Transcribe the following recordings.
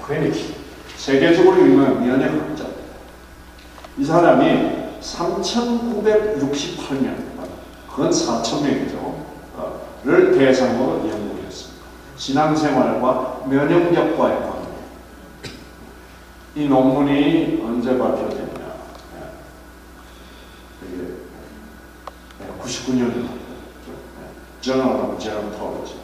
코에니치. 세계적으로 유명한 면역학자. 이 사람이 3968명, 건 4,000명이죠. 를 대상으로 연구를 했습니다. 신앙생활과 면역력과의 관계. 이 논문이 언제 발표됐냐? 99년에 Journal of Gerontology.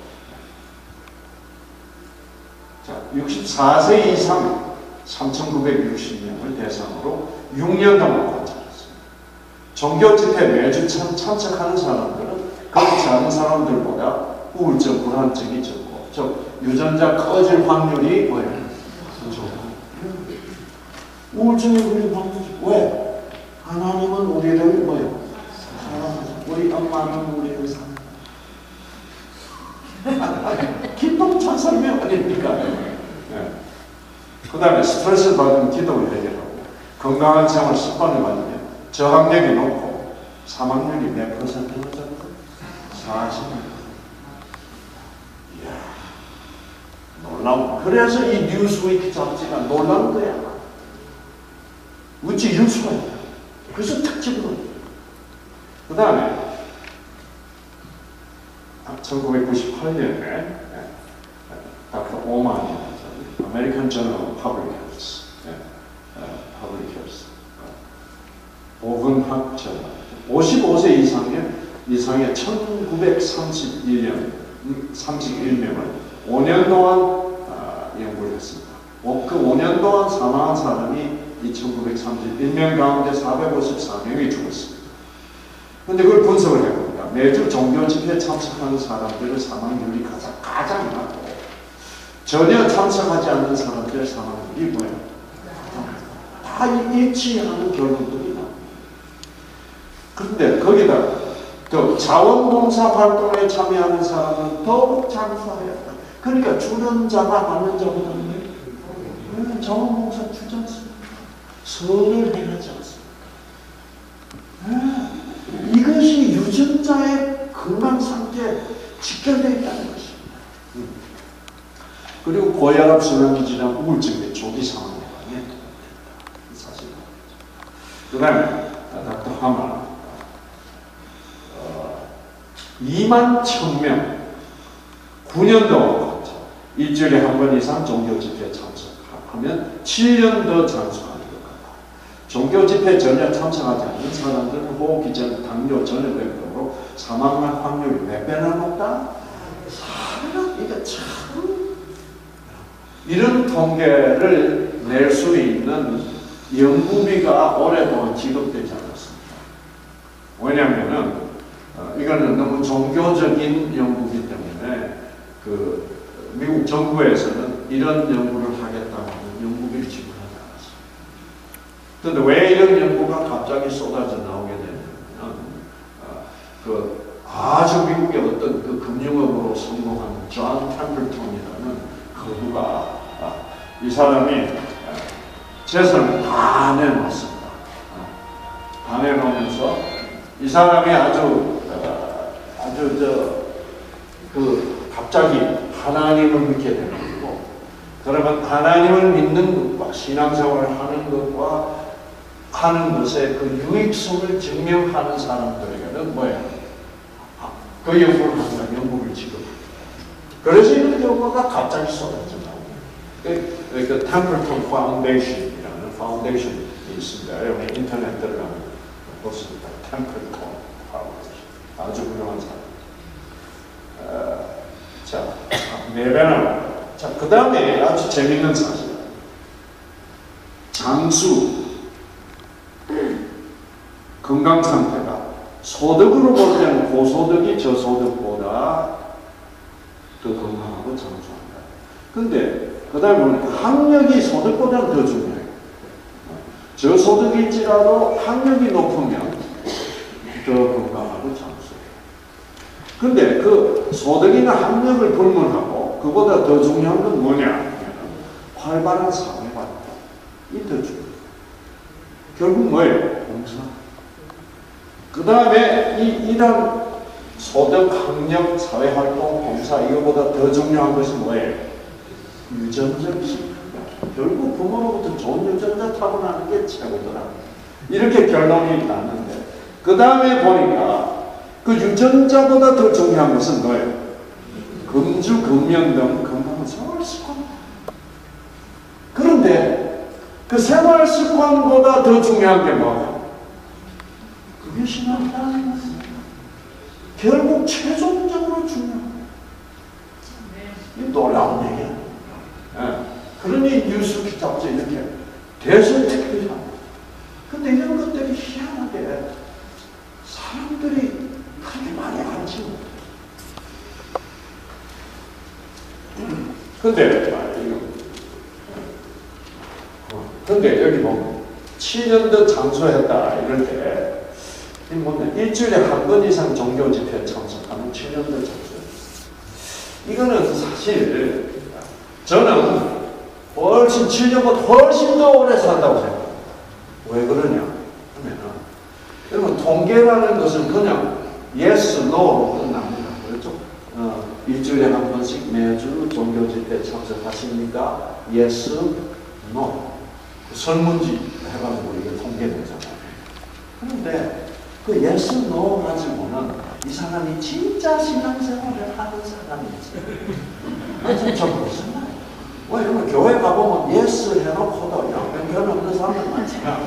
자, 64세 이상 3,960명을 대상으로 6년 동안 관찰했습니다. 종교 집회 매주 참석하는 사람들은 그렇지 않은 사람들보다 우울증, 불안증이 적고, 즉 유전자 꺼질 확률이 뭐예요? 우울증에 걸린 확률이 왜? 하나님은 우리를 뭐예요? 우리 엄마는 우리를 사랑한다. 기쁨 찬송이 아닙니까? 네. 그 다음에 스트레스 받으면 기도를 해결하고 건강한 생활 습관을 가지면 저항력이 높고 사망률이 몇 퍼센트나 적고 40%. 이야, 놀라운. 그래서 이 뉴스위크 잡지가 놀라운 거야. 어찌 이럴 수가 있냐. 그래서 특집으로. 그 다음에 1998년에 닥터 오만이 아메리칸 저널 퍼블릭 헬스, 보건학 저널 55세 이상의 1931명을 5년 동안 연구를 했습니다. 그 5년 동안 사망한 사람이 2,931명 가운데 454명이 죽었습니다. 그런데 그걸 분석을 해봅니다. 매주 종교 집회에 참석하는 사람들의 사망률이 가장 낮고 전혀 참석하지 않는 사람들의 사망률이 뭐예요? 다 일치하는 결론들이 나옵니다. 그런데 거기다 또 자원봉사 활동에 참여하는 사람은 더욱 장수하였다. 그러니까 주는 자가 받는 자보다 자원봉사 주지 않습니다. 선을 행하지 않습니다. 이것이 유전자의 건강 상태에 직결되어 있다는 것입니다. 그리고 고혈압, 순환기질환, 우울증의 조기 상황에 관해서 사실입니다. 그 다음에 닥터 하마 2만 1,000명 9년 동안 일주일에 한 번 이상 종교 집회에 참석하면 7년 더 장수하는 것 같다. 종교 집회에 전혀 참석하지 않는 사람들은 호흡기전, 당뇨, 전염병으로 사망할 확률이 몇 배나 높다? 이게 참 이런 통계를 낼 수 있는 연구비가 오랫동안 지급되지 않았습니다. 왜냐하면은 이거는 너무 종교적인 연구이기 때문에 그 미국 정부에서는 이런 연구를 하겠다고 하는 연구비를 지불하지 않았습니다. 그런데 왜 이런 연구가 갑자기 쏟아져 나오게 되냐면 그 아주 미국의 어떤 그 금융업으로 성공한 존 템플턴이라는 그부가 이 사람이 재산을 다 내놓습니다. 다 내놓으면서 이 사람이 갑자기 하나님을 믿게 되는 거고, 그러면 하나님을 믿는 것과 신앙생활을 하는 것의 그 유익성을 증명하는 사람들에게는 뭐예요? 그 연구를 하는 연구를 지금. 그래서 이런 연구가 갑자기 쏟아져 나옵니다. 그 템플턴 파운데이션이라는 파운데이션이 있습니다. 여러분 인터넷 들어가면 볼 수 있다. 템플턴 파운데이션. 아주 훌륭한 사람. 자, 내배나. 자, 그 다음에 아주 재밌는 사실. 장수, 건강 상태가 소득으로 볼 때는 고소득이 저소득보다 더 건강하고 장수한다. 근데 그 다음에 보니까 학력이 소득보다는 더 중요해요. 저소득일지라도 학력이 높으면 더 건강하고 장수해요. 근데 그 소득이나 학력을 불문하고 그보다 더 중요한 건 뭐냐? 활발한 사회활동. 이 더 중요해요. 결국 뭐예요? 봉사. 그 다음에 이런 소득, 학력, 사회활동, 봉사 이거보다 더 중요한 것이 뭐예요? 유전적 신경. 결국 부모로부터 좋은 유전자 타고나는 게 최고더라. 이렇게 결론이 났는데, 그 다음에 보니까 그 유전자보다 더 중요한 것은 뭐예요? 금주, 금연 등 건강한 생활 습관. 그런데 그 생활 습관보다 더 중요한 게 뭐예요? 그게 신앙이라는 거예요. 결국 최종적으로 중요한 거예요. 이 놀라운 얘기야. 네. 그러니 뉴스 기자부터 이렇게 대선택을 합니다. 근데 이런 것들이 희한하게 사람들이 그렇게 많이 알지 못해요. 근데 여기 보면 7년 더 장수했다 이럴 때 일주일에 한 번 이상 종교 집회에 참석하면 7년 더 장수했다. 이거는 사실 저는 훨씬 7년보다 훨씬 더 오래 산다고 생각해요. 왜 그러냐 하면은 여러분 통계라는 것은 그냥 yes, no로 끝납니다. 그렇죠? 일주일에 한 번씩 매주 종교 집회 참석하십니까? yes, no. 설문지 해가지고 이게 통계되잖아요. 그런데 그 yes, no 가지고는 이 사람이 진짜 신앙생활을 하는 사람이지. 진짜 무슨 말이야? 왜냐면 교회 가보면 yes 해놓고도 영변 없는 사람들 많잖아.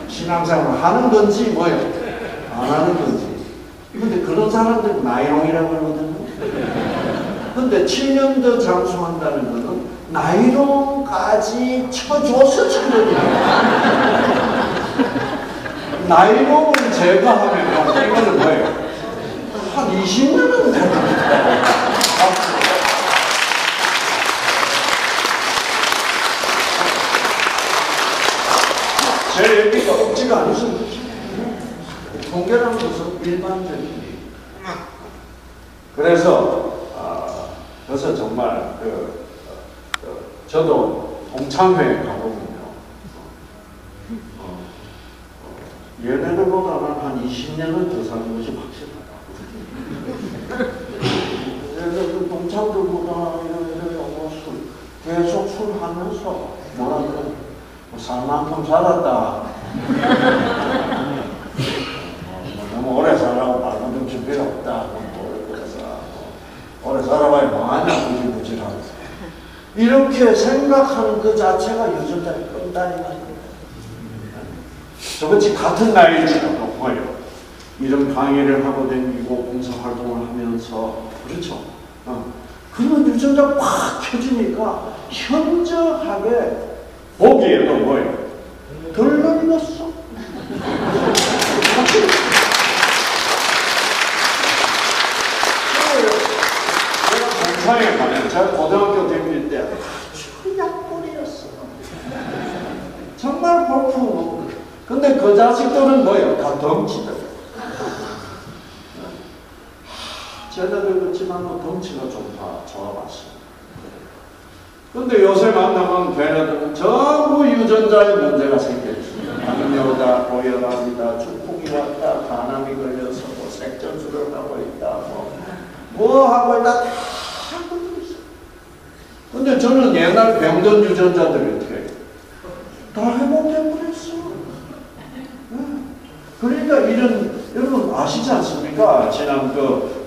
신앙생활을 하는 건지 뭐예요? 안 하는 건지. 근데 그런 사람들 나이롱이라고 그러거든요. 근데 7년 더 장수한다는 거는 나이롱까지 쳐줘서 7년이에요. 나이롱을 제거하면 이거는 뭐예요? 한 20년은 됩니다. 제 얘기가 억지가 아니죠. 통계라는 것은 일반적인. 그래서 정말 저도 동창회에 가보면요. 얘네들보다는 한 20년은 더 사는 것이 확실하다. 그래서 동창들보다 계속 술 하면서 뭐라 그래? 살 만큼 살았다. 너무 오래 살라고 말만 좀 줄 필요 없다. 그래서 오래 살아봐야 뭐하냐 무질무질하고 이렇게 생각하는 그 자체가 유전자를 끈다는 말입니다. 저같이 같은 나이일지라도 뭐예요? 이런 강의를 하고 다니고 봉사활동을 하면서 그렇죠? 그런 유전자가 팍 켜지니까 현저하게 보기에도 뭐예요? 덜 늙었어. 제가 동창회 가면 제가 고등학교 다닐 때 아주 약골이었어. 정말 볼품. 근데 그 자식들은 뭐예요? 다 덩치들. 쟤네들 그렇지만 덩치가 좀 다 좋아봤어요. 근데 요새 만나면 걔네들은 전부 유전자의 문제가 생겨있습니다. 당뇨다, 고혈압이다, 축풍이 왔다, 간암이 걸려서 뭐 색전술을 하고 있다, 뭐 하고 있다, 다 하고 있어요. 근데 저는 옛날 병든 유전자들이 어떻게 해요? 다 회복돼버렸어. 그러니까 여러분 아시지 않습니까? 지난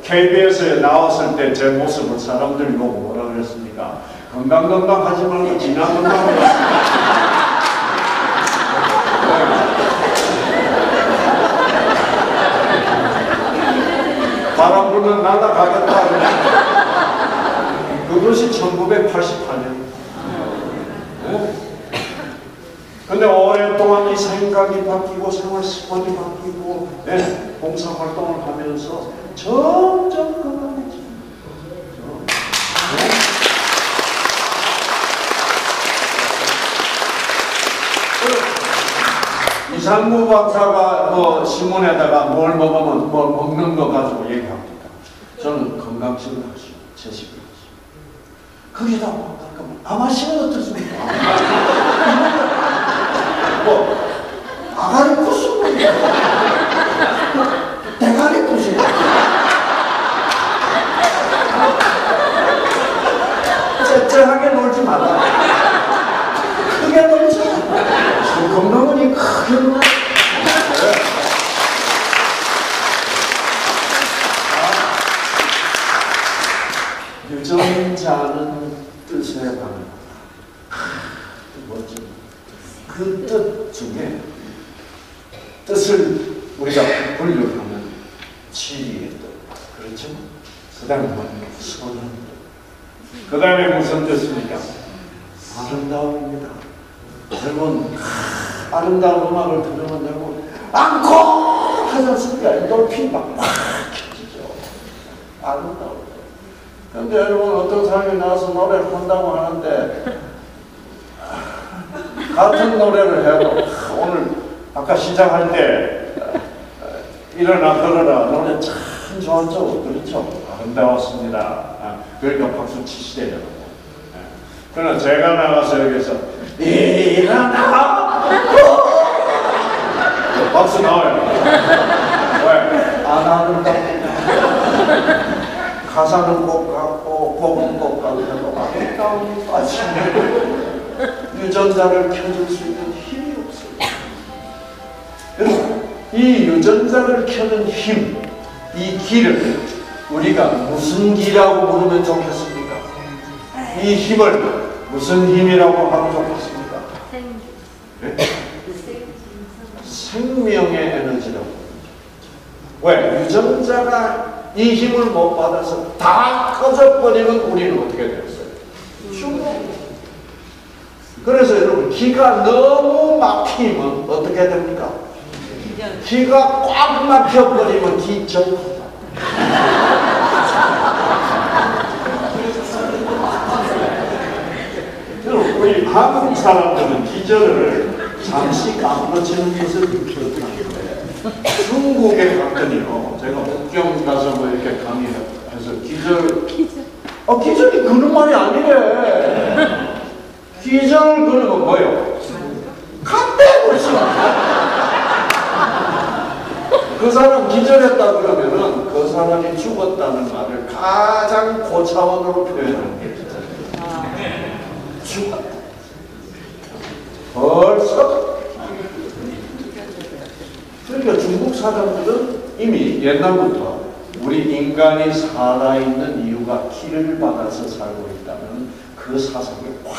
KBS에 나왔을 때 제 모습을 사람들이 보고 뭐라 그랬습니까? 건강 하지 말고 진한 건강을 바람 불면 날아가겠다. 그것이 1988년. 근데 오랫동안 이 생각이 바뀌고 생활 습관이 바뀌고 봉사활동을 하면서 점점 건강해집니다. 이상무 박사가 신문에다가 뭘 먹으면 뭘 먹는 거 가지고 얘기합니다. 저는 건강식을 하시고 채식을 하시고 거기다 아마씨는 어떻습니까? 아가리 쿠스 대가리 쿠스 째째하게 놀지 말라. 건강원이 크게 유전자는 뜻에 반응. 뭐지? 그 뜻 중에 뜻을 우리가 분류하면 지리의 뜻, 그렇죠? 그 다음에 선한 뜻. 그 다음에 무슨 뜻입니까? 아름다움입니다. 여러분, 아름다운 음악을 들으면 여러분, 앙콜! 하지 않습니까? 엔돌핀 막 켜지죠. 아름다움. 근데 여러분, 어떤 사람이 나와서 노래를 한다고 하는데, 같은 노래를 해도, 오늘, 아까 시작할 때, 일어나 걸어라. 노래 참 좋았죠? 그렇죠? 아름다웠습니다. 그러니까 박수 치시대요, 여러분. 그러나 제가 나가서 여기서, 일어나! 박수 나와요. 왜? 안 아름답다. 가사는 꼭 같고 곡은 꼭 같고 아름다움이 빠지면 유전자를 켜줄 수 있는 힘이 없어요. 여러분, 이 유전자를 켜는 힘, 이 기를 우리가 무슨 기라고 부르면 좋겠습니까? 이 힘을 무슨 힘이라고 하면 좋겠습니까? 네? 생명의 에너지라고. 왜? 유전자가 이 힘을 못 받아서 다 꺼져버리면 우리는 어떻게 되었어요? 죽어. 그래서 여러분, 기가 너무 막히면 어떻게 됩니까? 기가 꽉 막혀버리면 기절한다. 여러분, 우리 한국 사람들은 기절을 잠시 까무러치는 것을 기억하는데 중국에 갔더니요, 제가 북경 가서 뭐 이렇게 강의해서 기절이 그런 말이 아니래. 기절 그러면 뭐예요? 간대 그렇죠. 그 사람 기절했다 그러면은 그 사람이 죽었다는 말을 가장 고차원으로 표현하는 게 죽었다. 벌써. 그러니까 중국 사람들은 이미 옛날부터 우리 인간이 살아있는 이유가 기를 받아서 살고 있다는 그 사상을 확.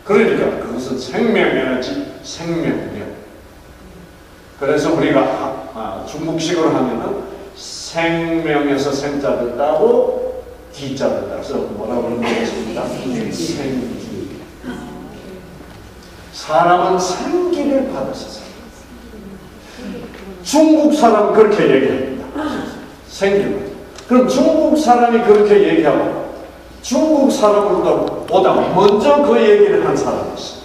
그러니까 그것은 생명에너지, 생명력. 그래서 우리가 중국식으로 하면은 생명에서 생자를 따고 기자를 따서 뭐라고 그러는 것입니다. 생기. 사람은 생기를 받아서 살아요. 중국 사람은 그렇게 얘기합니다. 생기를. 그럼 중국 사람이 그렇게 얘기하고 중국 사람보다 먼저 그 얘기를 한 사람이 있어요.